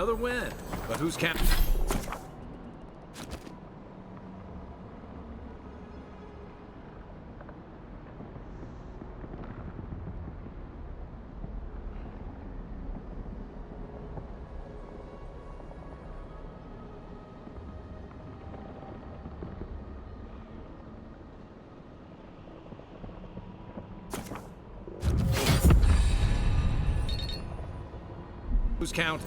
another win. But who's counting? Who's counting?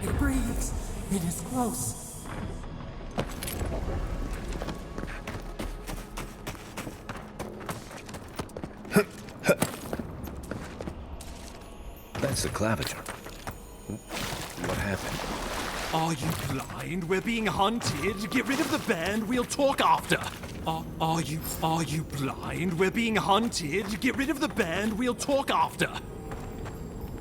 It breathes. It is close. That's the claviger. What happened? Are you blind? We're being hunted. Get rid of the band. We'll talk after. Are you blind? We're being hunted. Get rid of the band. We'll talk after.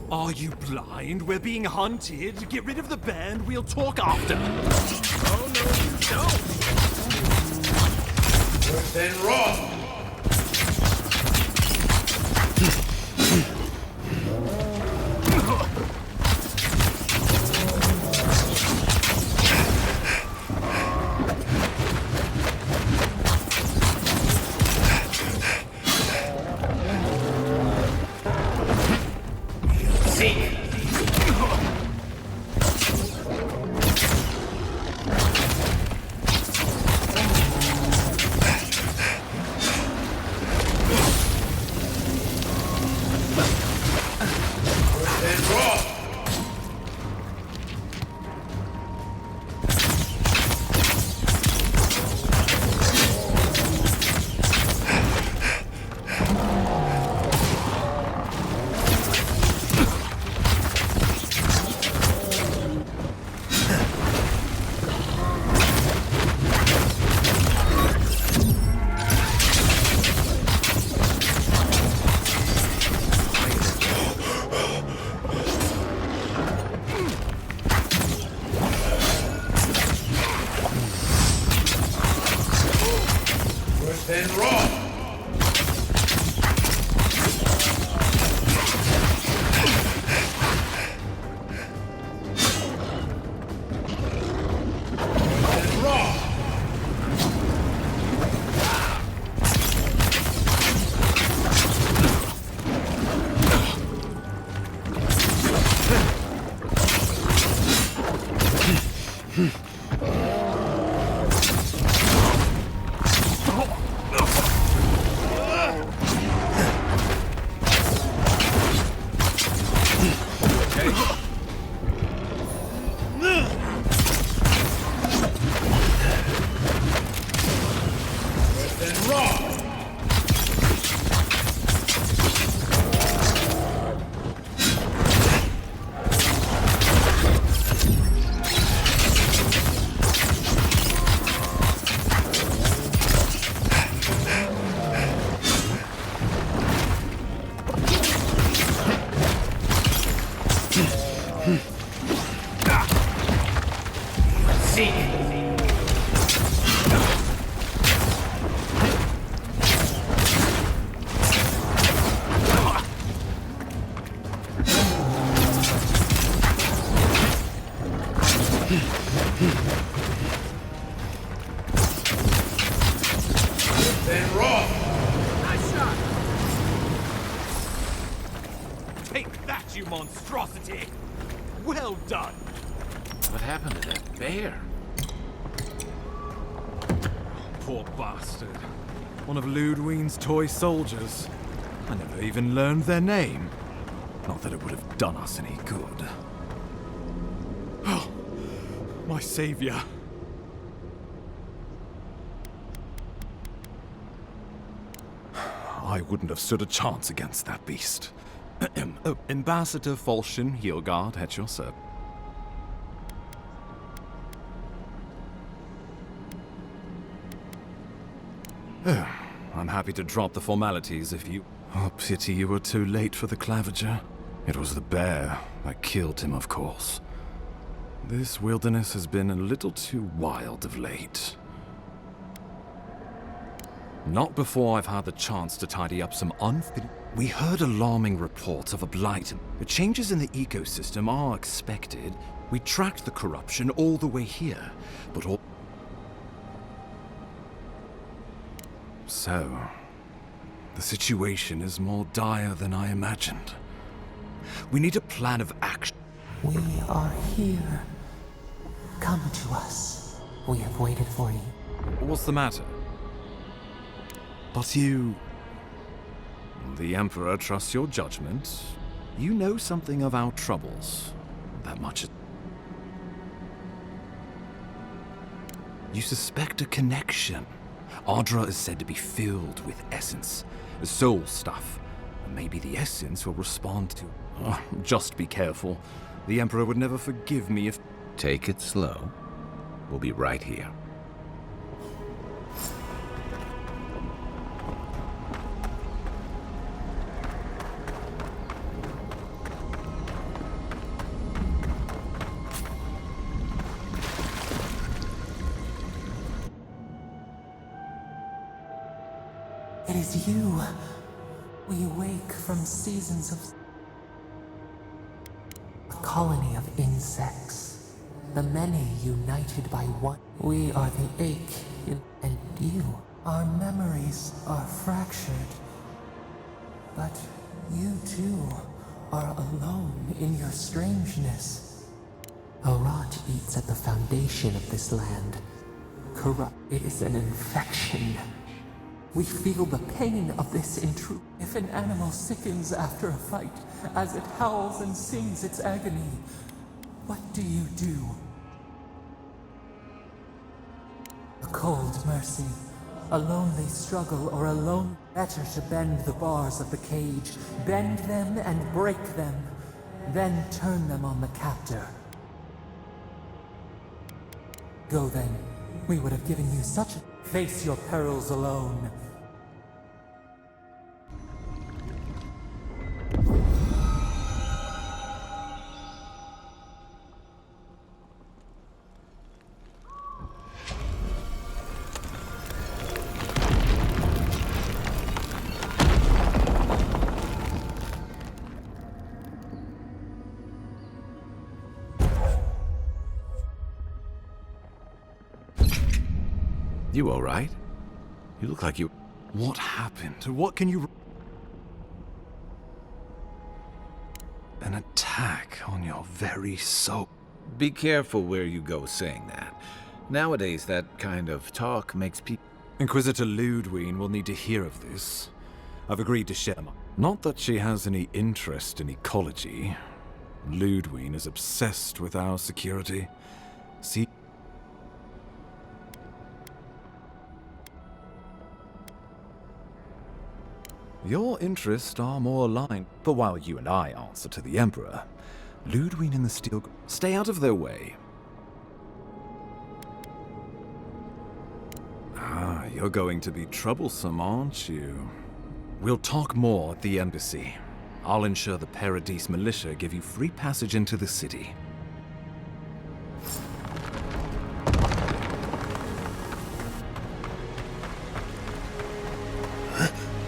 Are you blind? We're being hunted. Get rid of the band. We'll talk after. Oh, no, you don't! Worse than wrong! Then wrong! Then run! Nice shot! Take that, you monstrosity! Well done! What happened to that bear? Poor bastard. One of Ludwine's toy soldiers. I never even learned their name. Not that it would have done us any good. Oh, my savior. I wouldn't have stood a chance against that beast. Oh, Ambassador Falchion, Heelguard, at your service. I'm happy to drop the formalities if you... Oh, pity you were too late for the claviger. It was the bear that killed him, of course. This wilderness has been a little too wild of late. Not before I've had the chance to tidy up some We heard alarming reports of a blight. The changes in the ecosystem are expected. We tracked the corruption all the way here, but all... So, the situation is more dire than I imagined. We need a plan of action. We are here. Come to us. We have waited for you. What's the matter? But you... The Emperor trusts your judgment. You know something of our troubles. That much is... You suspect a connection. Ardra is said to be filled with essence, soul stuff. Maybe the essence will respond to... Oh, just be careful. The Emperor would never forgive me if... Take it slow. We'll be right here. It is you. We wake from seasons of... A colony of insects. The many united by one. We are the ache and you. Our memories are fractured. But you too are alone in your strangeness. A rot eats at the foundation of this land. Corrupt. It is an infection. We feel the pain of this intrusion. If an animal sickens after a fight, as it howls and sings its agony, what do you do? A cold mercy, a lonely struggle, or a lone... Better to bend the bars of the cage, bend them and break them, then turn them on the captor. Go then. We would have given you such a... Face your perils alone. You all right? You look like you... What happened? What can you... An attack on your very soul. Be careful where you go saying that. Nowadays, that kind of talk makes people... Inquisitor Ludwine will need to hear of this. I've agreed to share my... Not that she has any interest in ecology. Ludwine is obsessed with our security. See... Your interests are more aligned, but while you and I answer to the Emperor, Ludwine and the Steel... Stay out of their way. Ah, you're going to be troublesome, aren't you? We'll talk more at the embassy. I'll ensure the Paradise militia give you free passage into the city.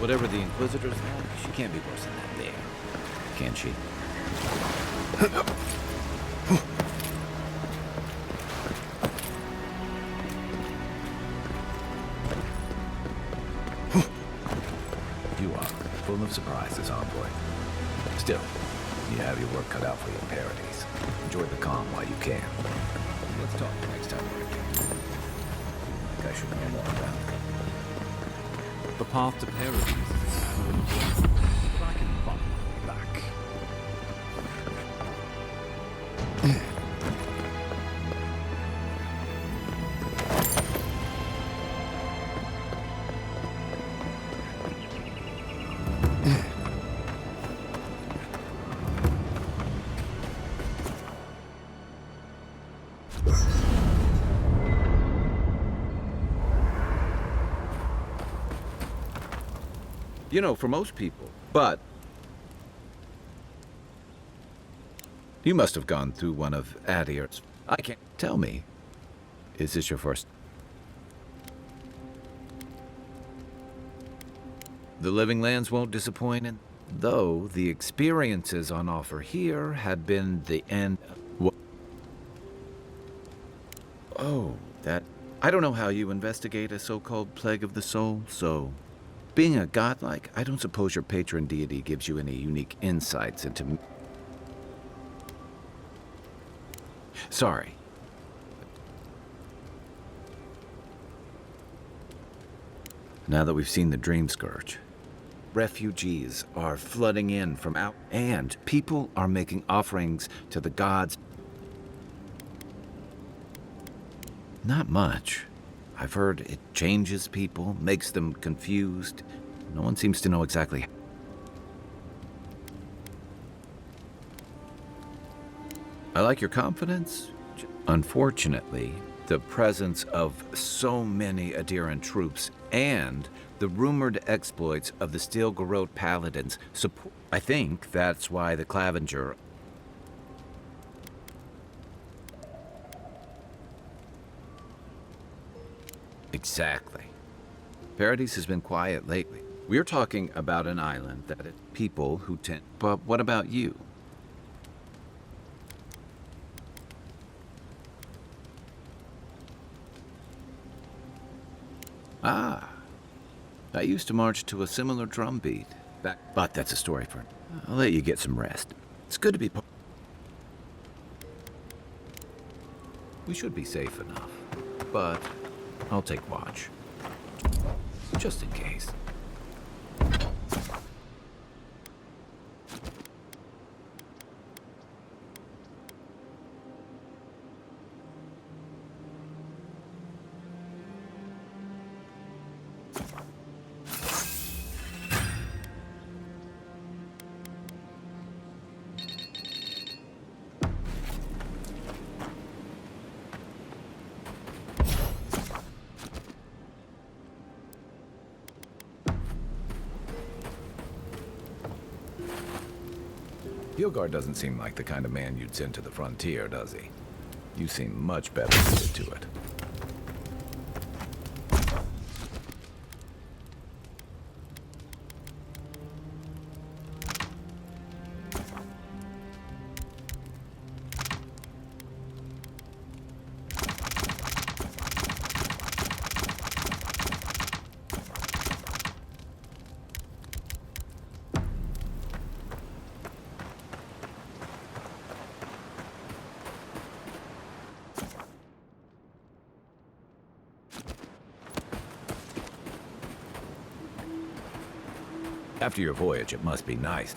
Whatever the Inquisitors have, she can't be worse than that there. Can she? You are full of surprises, Envoy. Still, you have your work cut out for your parodies. Enjoy the calm while you can. Let's talk next time we're here. Like I should know more about it. The path to paradise is but I can find my way back. You know, for most people. But you must have gone through one of Adir's. I can't. Tell me, is this your first? The Living Lands won't disappoint, and though the experiences on offer here had been the end. Oh, that. I don't know how you investigate a so-called plague of the soul, so. Being a godlike, I don't suppose your patron deity gives you any unique insights into. Sorry. Now that we've seen the Dream Scourge, refugees are flooding in from out, and people are making offerings to the gods. Not much. I've heard it changes people, makes them confused. No one seems to know exactly. I like your confidence. Unfortunately, the presence of so many Adiran troops and the rumored exploits of the Steel Garrote Paladins support. I think that's why the Clavenger. Exactly. Paradise has been quiet lately. We're talking about an island that people who tend. But what about you? Ah, I used to march to a similar drum beat. But that's a story for. I'll let you get some rest. It's good to be. We should be safe enough, but I'll take watch. Just in case. Hilgard doesn't seem like the kind of man you'd send to the frontier, does he? You seem much better suited to it. After your voyage, it must be nice.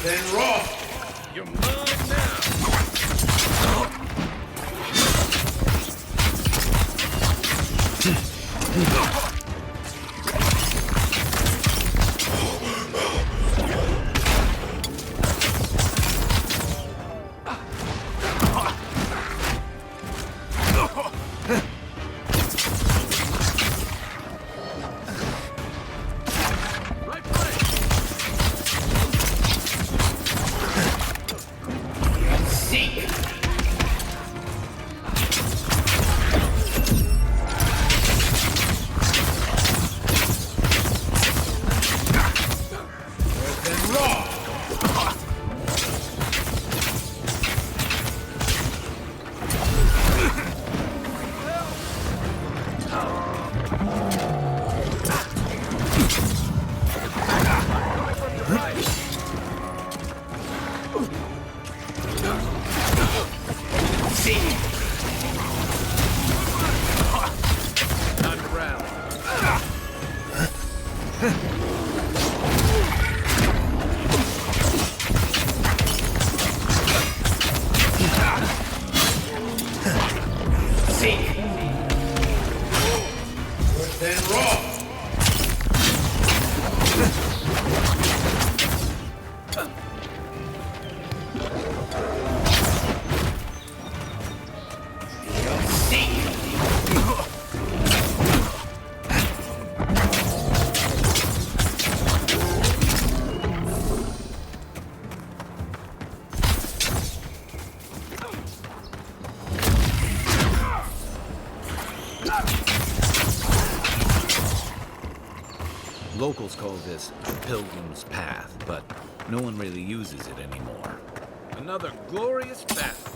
Then run! You're mine now! Seek! Then run! Seek! Time to rally. Seek! Then run! Locals call this Pilgrim's Path, but no one really uses it anymore. Another glorious battle.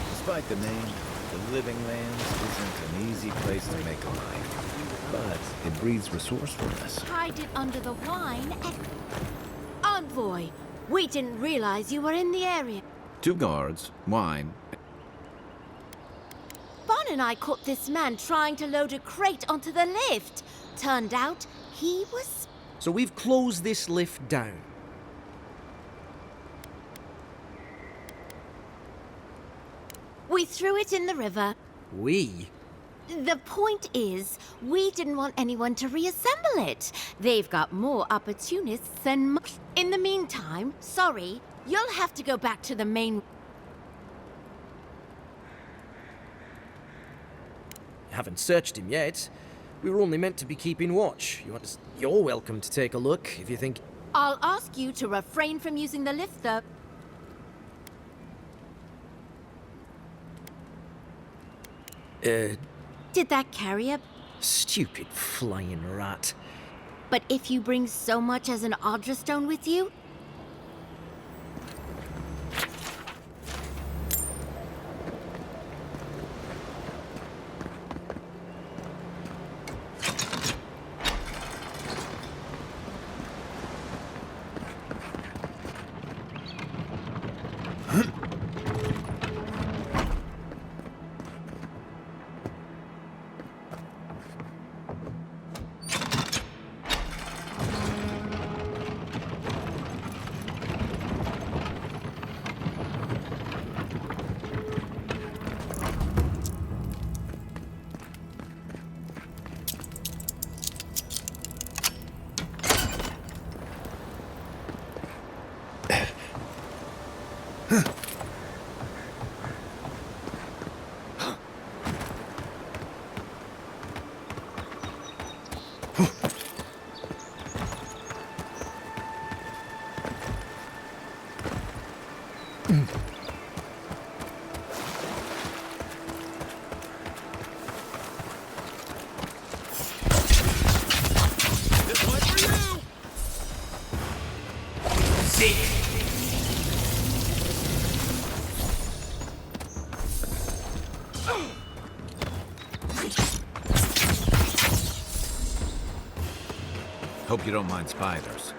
Despite the name, the Living Lands isn't an easy place to make a life, but it breeds resourcefulness. Hide it under the wine. Envoy, we didn't realize you were in the area. 2 guards, wine. Bon and I caught this man trying to load a crate onto the lift. Turned out he was... So we've closed this lift down. We threw it in the river. We? The point is, we didn't want anyone to reassemble it. They've got more opportunists than... In the meantime, sorry, you'll have to go back to the main... Haven't searched him yet. We were only meant to be keeping watch. You're welcome to take a look if you think... I'll ask you to refrain from using the lift, though. Did that carrier? Stupid flying rat. But if you bring so much as an Audra stone with you, This one's for you! Seek. Hope you don't mind spiders.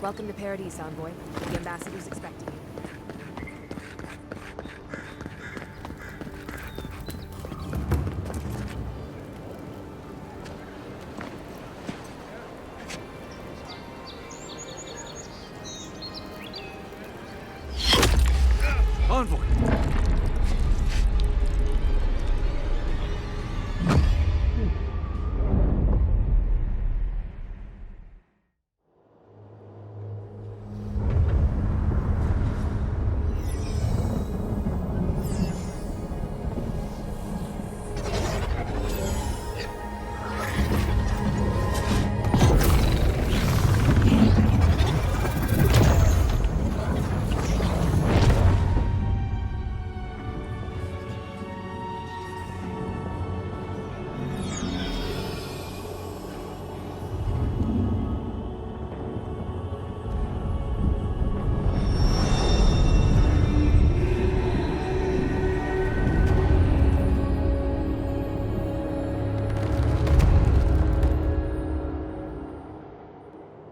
Welcome to Paradise, Envoy. The ambassador's expecting you. Envoy!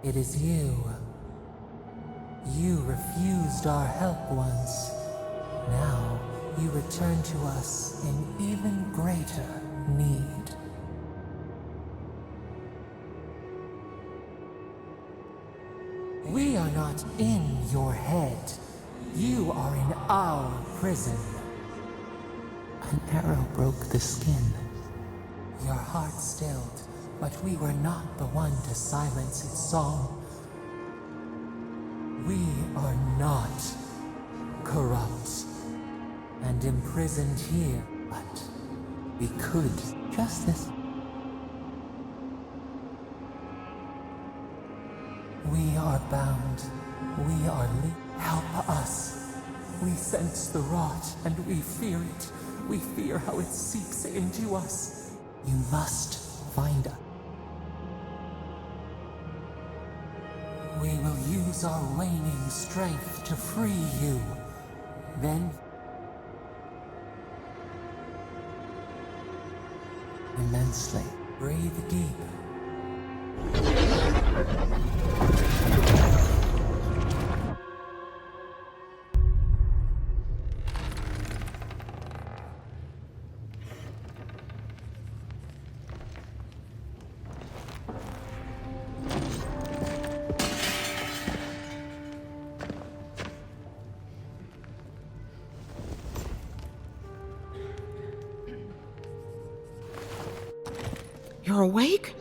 It is you. You refused our help once. Now you return to us in even greater need. We are not in your head. You are in our prison. An arrow broke the skin. Your heart stilled, but we were not the one to silence its song. We are not corrupt and imprisoned here, but we could just this. We are bound. We are help us. We sense the rot and we fear it. We fear how it seeps into us. You must find us. We will use our waning strength to free you. Then immensely. Breathe deep. You're awake?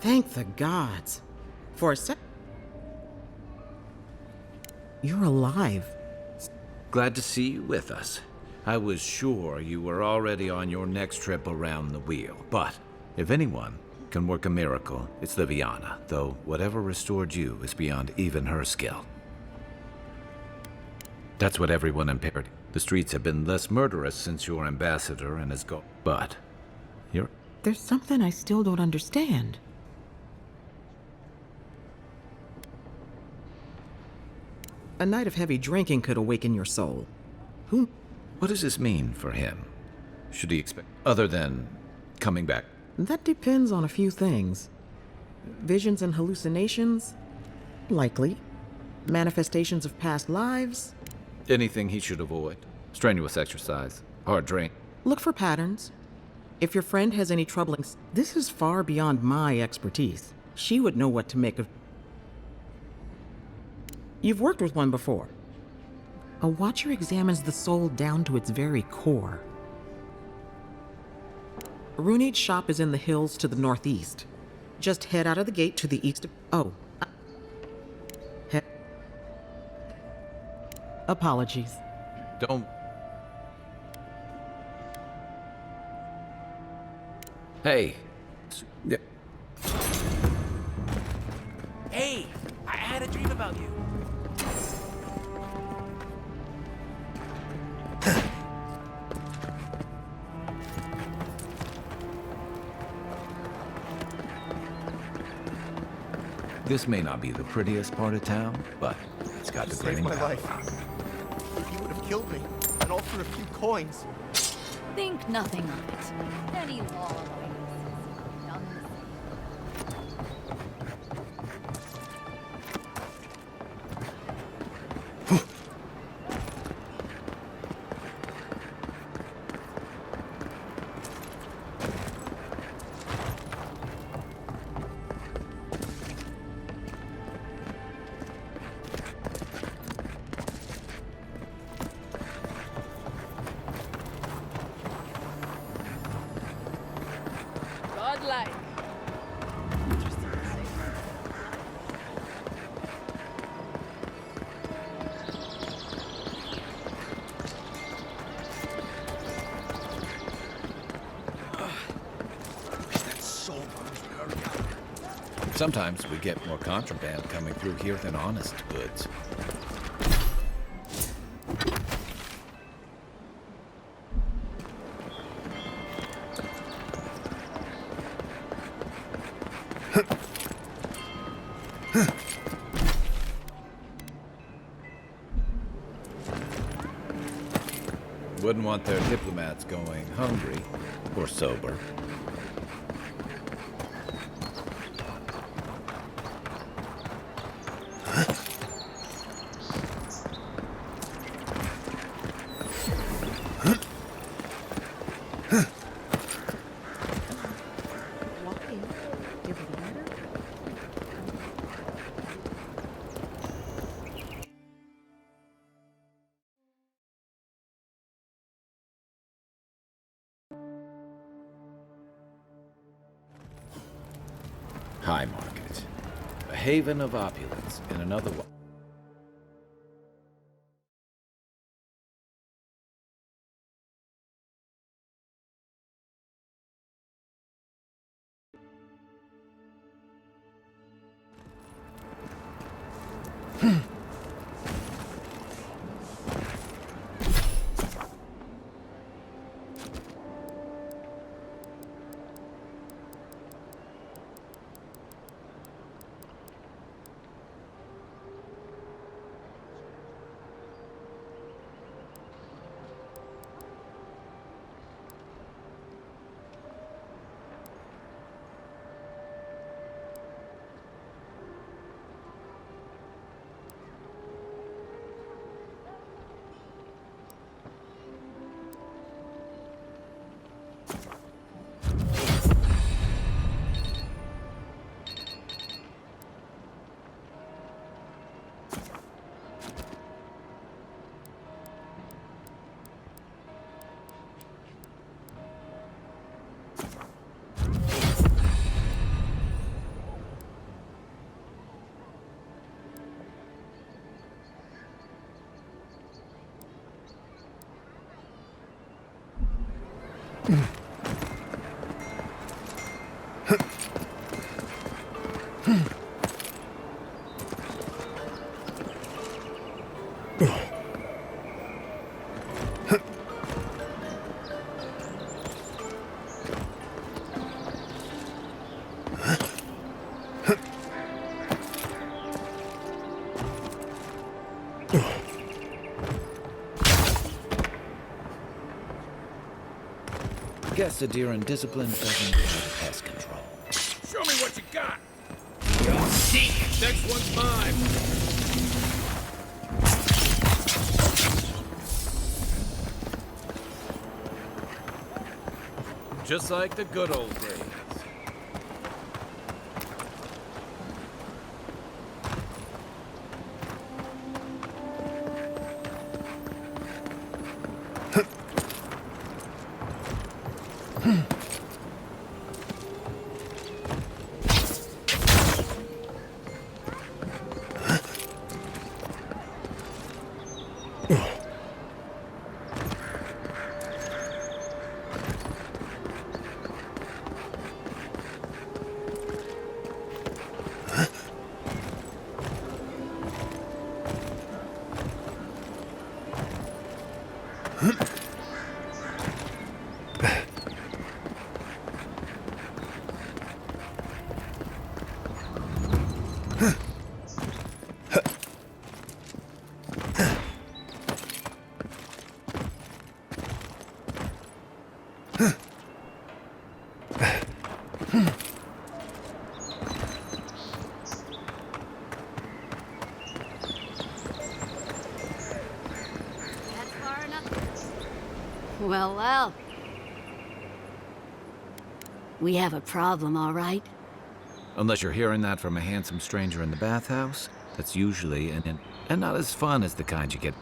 Thank the gods. For a sec... You're alive. Glad to see you with us. I was sure you were already on your next trip around the wheel, but if anyone can work a miracle, it's Liviana, though whatever restored you is beyond even her skill. That's what everyone in Paradis. The streets have been less murderous since your ambassador and his go. But you're... There's something I still don't understand. A night of heavy drinking could awaken your soul. Who? What does this mean for him? Should he expect... other than coming back? That depends on a few things. Visions and hallucinations? Likely. Manifestations of past lives? Anything he should avoid? Strenuous exercise? Hard drink? Look for patterns. If your friend has any troubling... This is far beyond my expertise. She would know what to make of... You've worked with one before. A watcher examines the soul down to its very core. Runade's shop is in the hills to the northeast. Just head out of the gate to the east of... Oh. Apologies. Don't... Hey. Yeah. Hey, I had a dream about you. This may not be the prettiest part of town, but it's got the Saved grinning my power. life. You would have killed me, and all for a few coins. Think nothing of it. Any law-abiding citizen done the same. Godlike. Interesting to say. Sometimes we get more contraband coming through here than honest goods. Wouldn't want their diplomats going hungry or sober. Walking. Different matter? High Market. A haven of opulence in another one. Guess a deer in discipline doesn't have pest control. Show me what you got. You'll seek. Next one's mine. Just like the good old days. That's far enough. Well, well. We have a problem, all right? Unless you're hearing that from a handsome stranger in the bathhouse, that's usually and not as fun as the kind you get.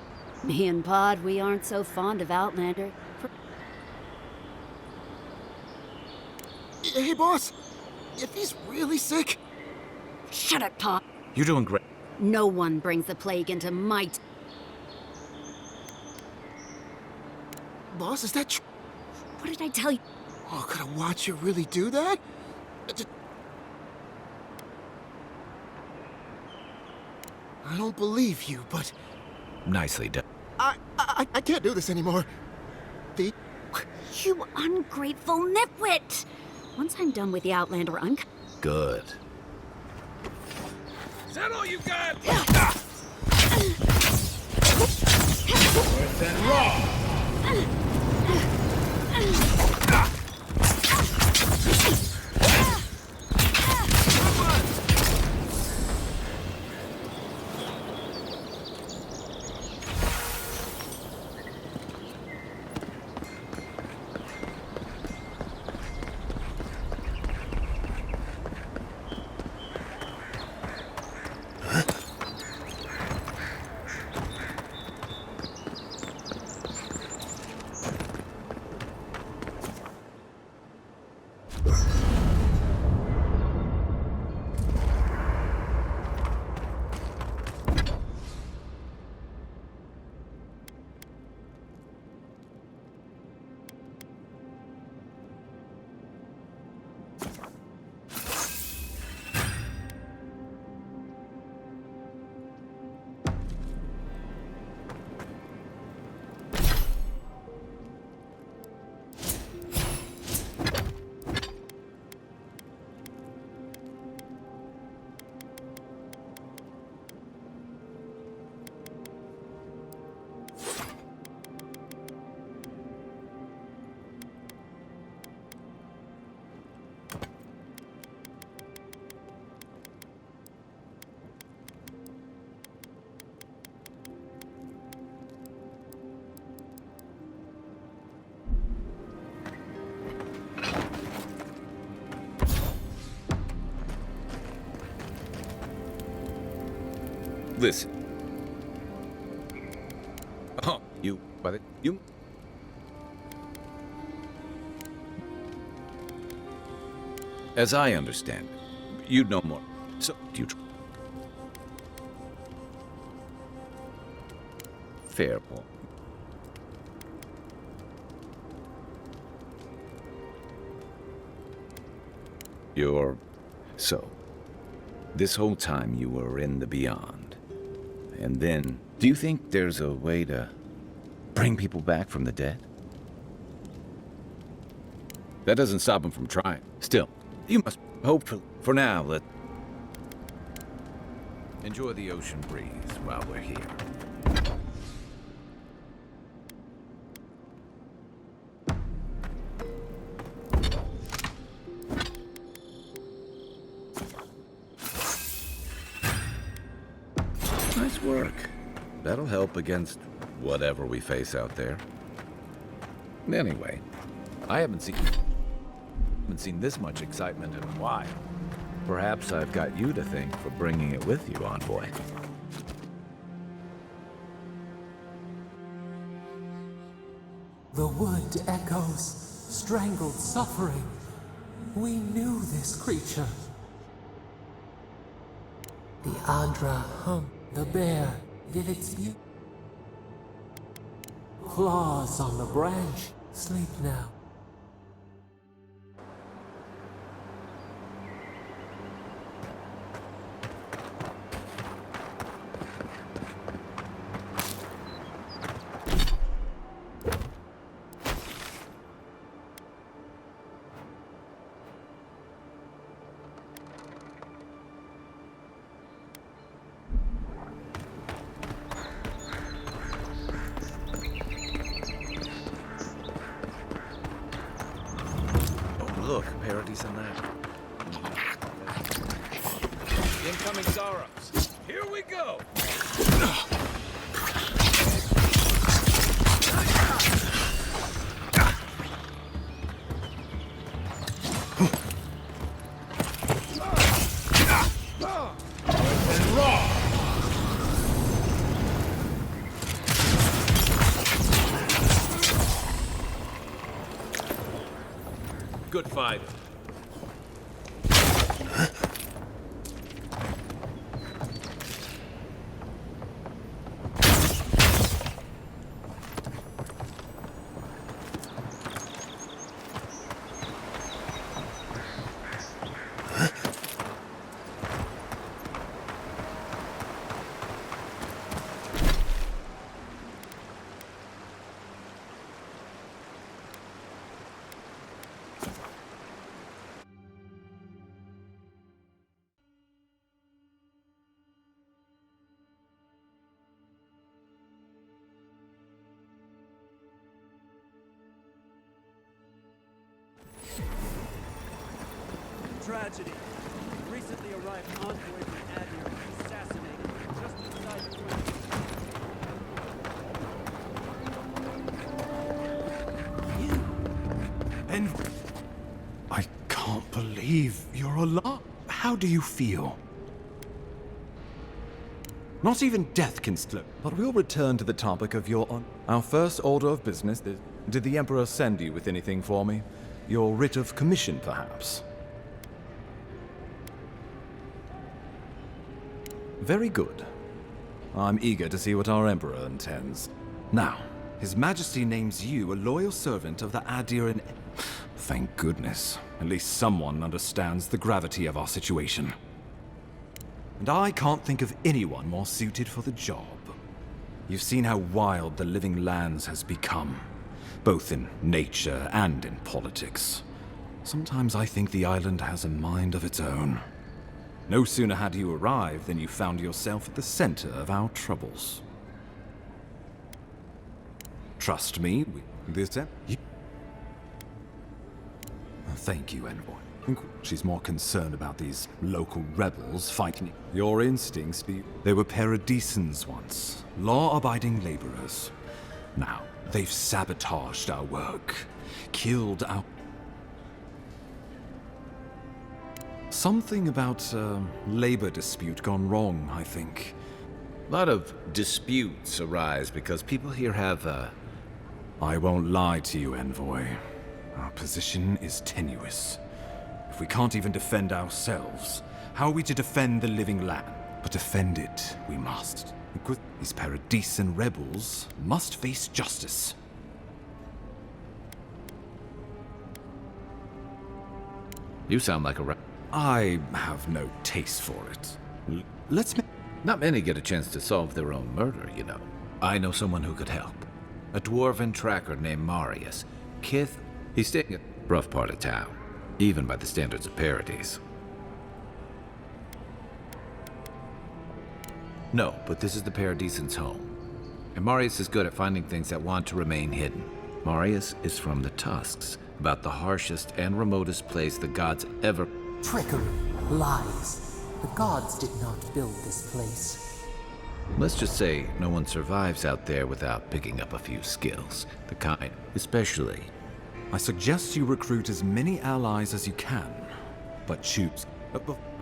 Me and Pod, we aren't so fond of Outlander. Hey, boss. If he's really sick... Shut it, Pod. You're doing great. No one brings the plague into my... Boss, is that true? What did I tell you? Oh, could I watch you really do that? I don't believe you, but Nicely done. I can't do this anymore. You ungrateful nitwit! Once I'm done with the Outlander, I'm... Good. Is that all you got? Then raw. Listen. Oh, you... You... As I understand it, you'd know more. So, do you... Fair point. You're... So... This whole time you were in the Beyond. And then, do you think there's a way to bring people back from the dead? That doesn't stop them from trying. Still, you must hopefully. For now, let enjoy the ocean breeze while we're here. Nice work. That'll help against whatever we face out there. Anyway, I haven't seen this much excitement in a while. Perhaps I've got you to thank for bringing it with you, Envoy. The wood echoes, strangled suffering. We knew this creature. The Adra hung, the bear did its beauty. Claws on the branch, sleep now. Look, parodies on that. Incoming Zaros. Here we go. Good fight. Tragedy. Recently arrived envoy from Adir assassinated just inside the room. You? And I can't believe you're alive. How do you feel? Not even death can slow. But we'll return to the topic of our first order of business. Did the Emperor send you with anything for me? Your writ of commission, perhaps? Very good. I'm eager to see what our Emperor intends. Now, His Majesty names you a loyal servant of the Adiran. Thank goodness. At least someone understands the gravity of our situation. And I can't think of anyone more suited for the job. You've seen how wild the Living Lands has become, both in nature and in politics. Sometimes I think the island has a mind of its own. No sooner had you arrived than you found yourself at the center of our troubles. Trust me, Thank you, Envoy. I think she's more concerned about these local rebels fighting. Your instincts, they were paradisans once, law-abiding laborers. Now, they've sabotaged our work, killed our... Something about a labor dispute gone wrong, I think. A lot of disputes arise because people here have, I won't lie to you, Envoy. Our position is tenuous. If we can't even defend ourselves, how are we to defend the Living Land? But defend it, we must. These Paradisan rebels must face justice. You sound like a I have no taste for it. Let's make... Not many get a chance to solve their own murder, you know. I know someone who could help. A dwarven tracker named Marius. Kith, he's staying at a rough part of town, even by the standards of Paradise. No, but this is the Paradisans' home. And Marius is good at finding things that want to remain hidden. Marius is from the Tusks, about the harshest and remotest place the gods ever... Trickery, lies. The gods did not build this place. Let's just say no one survives out there without picking up a few skills. The kind, especially. I suggest you recruit as many allies as you can, but choose.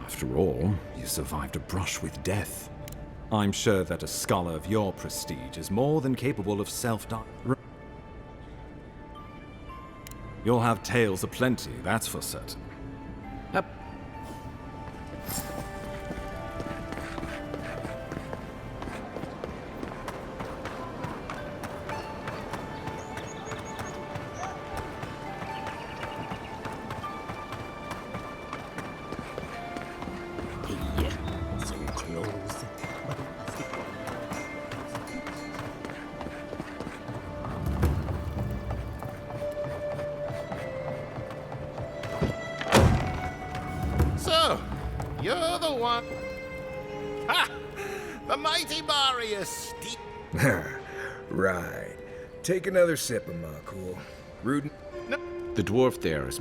After all, you survived a brush with death. I'm sure that a scholar of your prestige is more than capable of self-doubt. You'll have tales aplenty, that's for certain. Yep. So, you're the one. Ha! The mighty Marius. Right. Take another sip of my cool. Rudin. No. The dwarf there is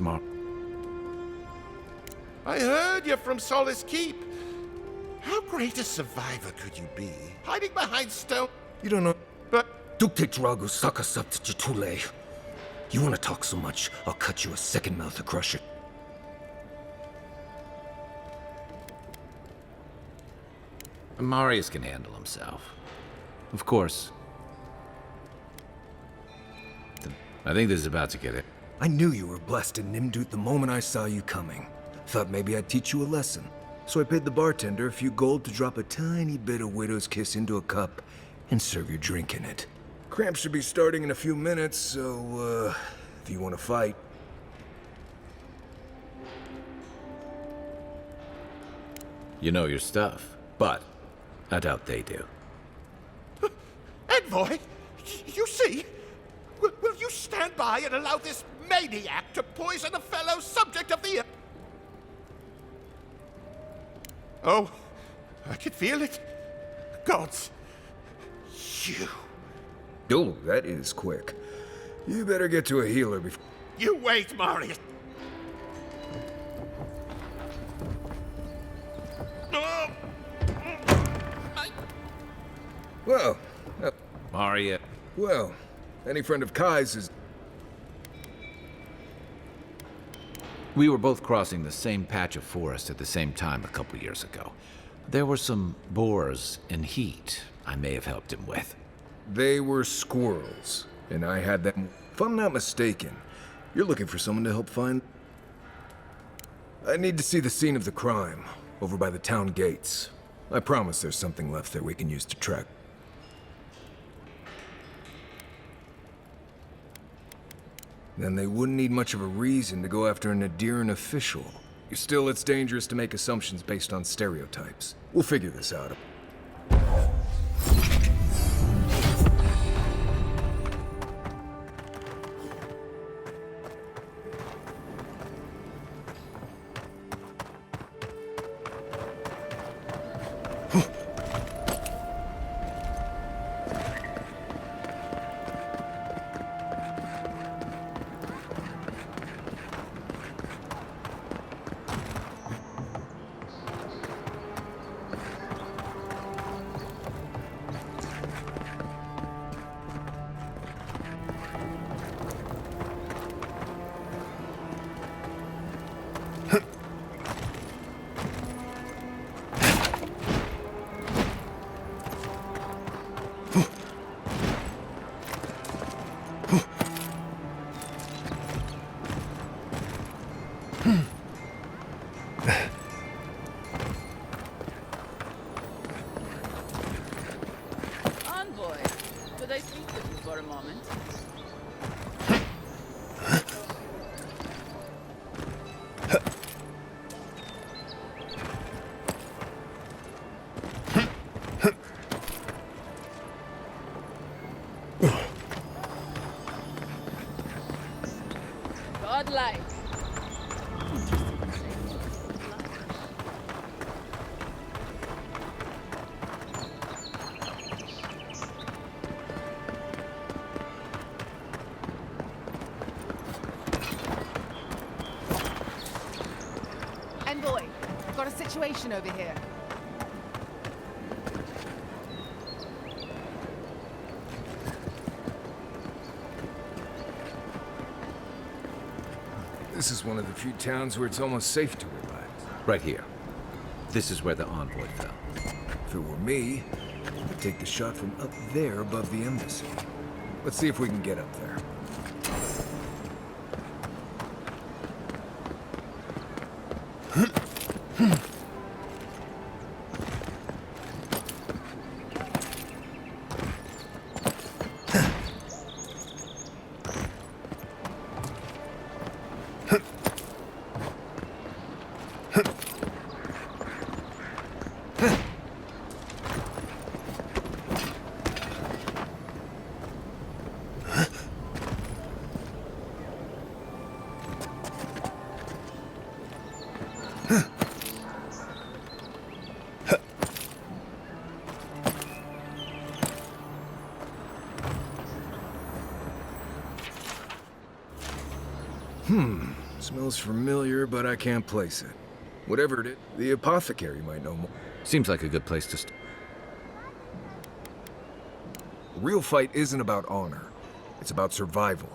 I heard you're from Solace Keep. How great a survivor could you be? Hiding behind stone. You don't know. But Dukte Dragu Sakasap Chitule. You wanna talk so much, I'll cut you a second mouth across your... Marius can handle himself. Of course. I think this is about to get it. I knew you were blessed in Nimdut the moment I saw you coming. Thought maybe I'd teach you a lesson. So I paid the bartender a few gold to drop a tiny bit of Widow's Kiss into a cup and serve your drink in it. Cramps should be starting in a few minutes, so, if you want to fight. You know your stuff, but I doubt they do. Envoy, you see? Will you stand by and allow this maniac to poison a fellow subject of the... Oh, I can feel it. Gods, you... Oh, that is quick. You better get to a healer before... You wait, Marius. Well, Marius. Well, any friend of Kai's is... We were both crossing the same patch of forest at the same time a couple years ago. There were some boars in heat I may have helped him with. They were squirrels, and I had them... If I'm not mistaken, you're looking for someone to help find... I need to see the scene of the crime, over by the town gates. I promise there's something left there we can use to track. Then they wouldn't need much of a reason to go after an Adiran official. Still, it's dangerous to make assumptions based on stereotypes. We'll figure this out. Envoy, could I speak with you for a moment? like? Envoy, got a situation over here. This is one of the few towns where it's almost safe to relax. Right here. This is where the envoy fell. If it were me, I'd take the shot from up there above the embassy. Let's see if we can get up there. Smells familiar, but I can't place it. Whatever it is, the apothecary might know more. Seems like a good place to start. A real fight isn't about honor. It's about survival.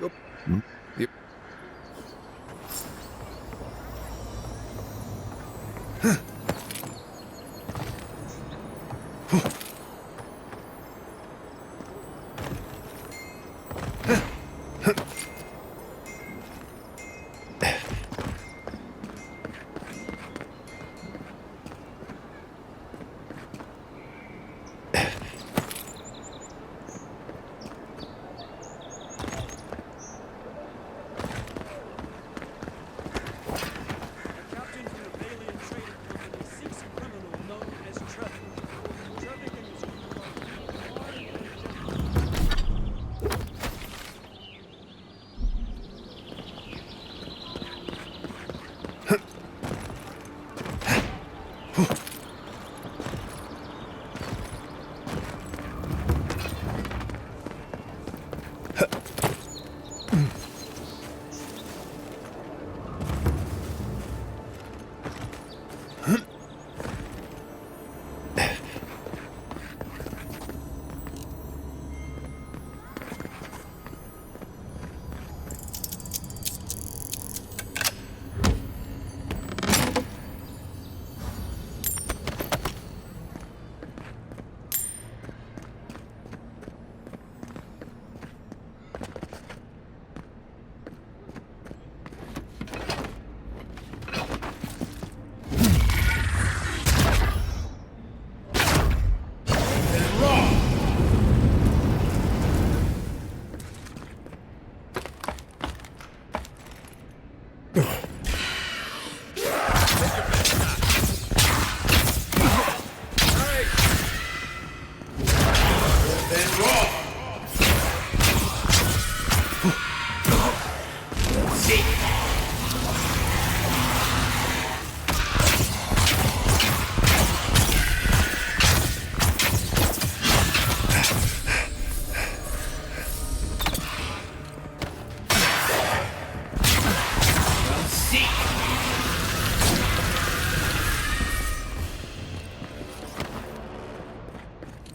Go. Yep.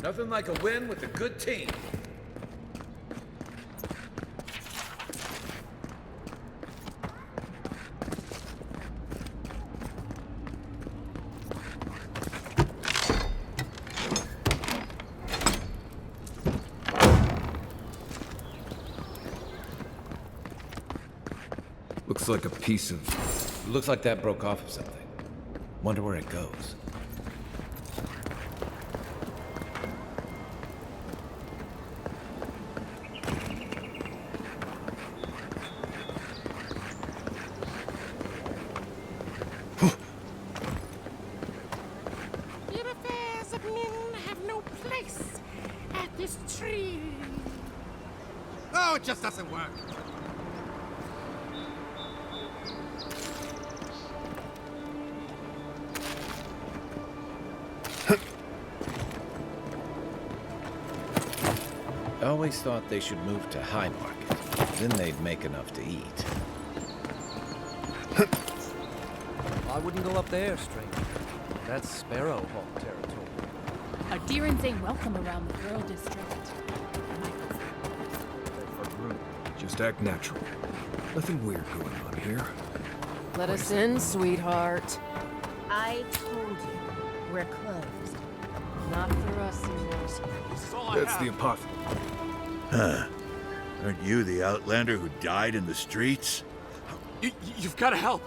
Nothing like a win with a good team. Looks like a piece of... Looks like that broke off of something. Wonder where it goes. Your affairs of men have no place at this tree. Oh, it just doesn't work. always thought they should move to High Market. Then they'd make enough to eat. I wouldn't go up there, stranger. That's Sparrow Hawk territory. Adherents ain't welcome around the Girl District. Just act natural. Nothing weird going on here. Let us in, sweetheart. I told you, we're closed. Not for us, Susan. That's the apothecary. Huh. Aren't you the outlander who died in the streets? You've got to help.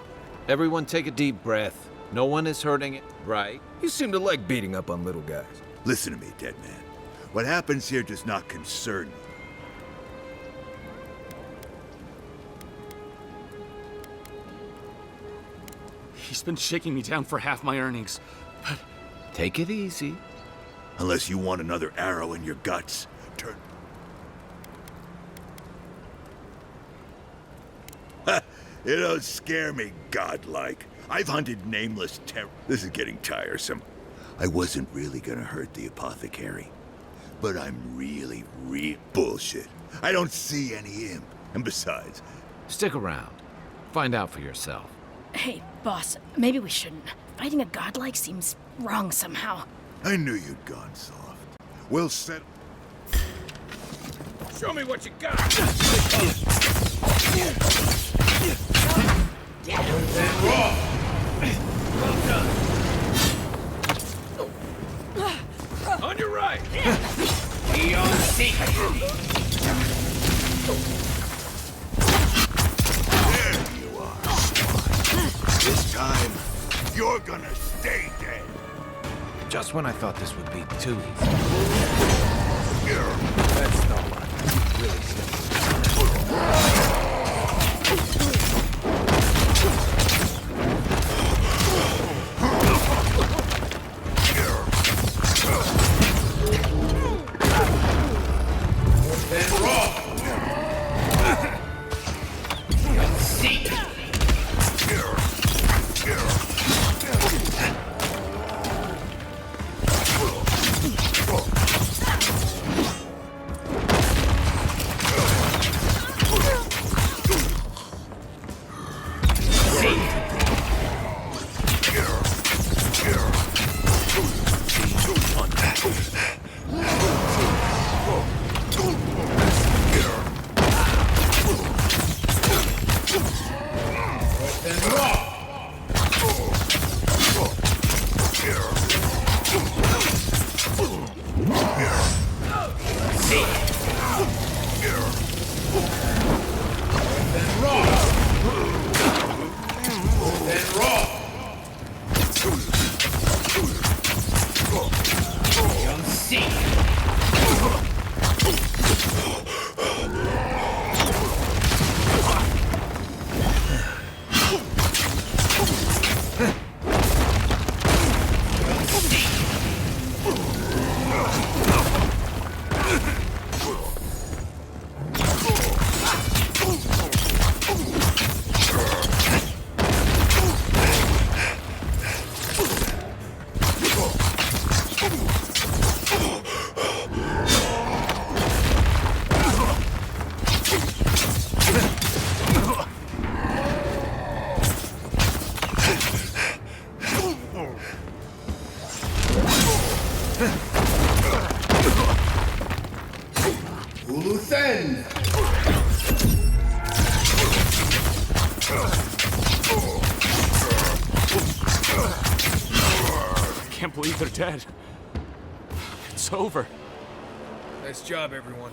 Everyone take a deep breath. No one is hurting it, right? You seem to like beating up on little guys. Listen to me, dead man. What happens here does not concern me. He's been shaking me down for half my earnings, but... Take it easy. Unless you want another arrow in your guts, turn... You don't scare me, godlike. I've hunted nameless terror. This is getting tiresome. I wasn't really gonna hurt the apothecary. But I'm really bullshit. I don't see any imp. And besides... Stick around. Find out for yourself. Hey, boss, maybe we shouldn't. Fighting a godlike seems wrong somehow. I knew you'd gone soft. We'll set... Show me what you got! Well done. On your right. Be on seek. There you are. This time, you're gonna stay dead. Just when I thought this would be too easy. That's not what really I can't believe they're dead. It's over. Nice job, everyone.